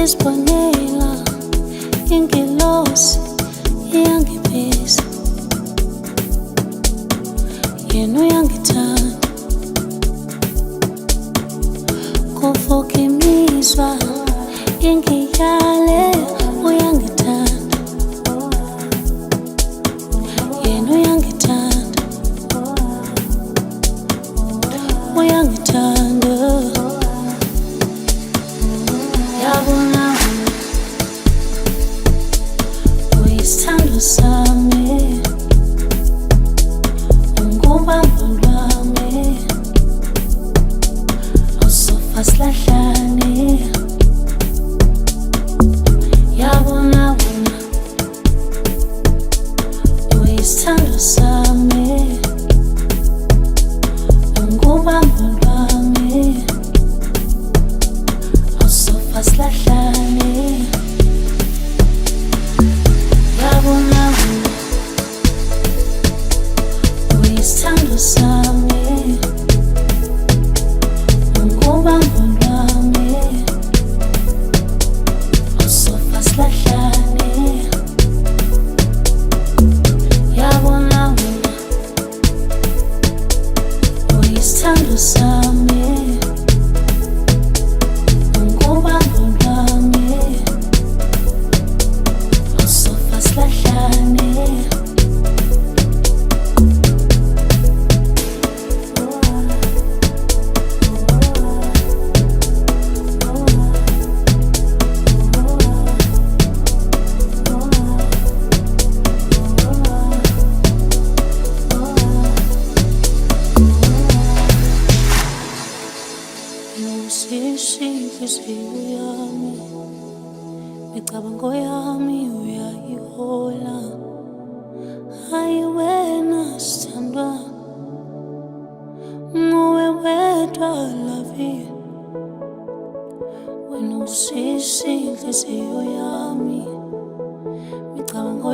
Isibonela ingelosi iyangibiza, yena uyangithanda, kuvuka imizwa ingiyale, uyangithanda, yena uyangithanda, uyangithanda. Yabona uyisithando sami, ungubambo lwami, awusofa silahlane. Yabona wena uyisithando sami, ungubambo lwami, awusofa silahlane. Yabona wena uyisithando sami, ungubambo lwami, awusofa silahlane. Yabona wena uyisithando sami, ungubambo lwami, awusofa silahlane. Inhliziyo yami, micabango yami uyayihola. Hayi wena sithandwa, nguwe wedwa lavi, wena usisi inhliziyo yami, micabango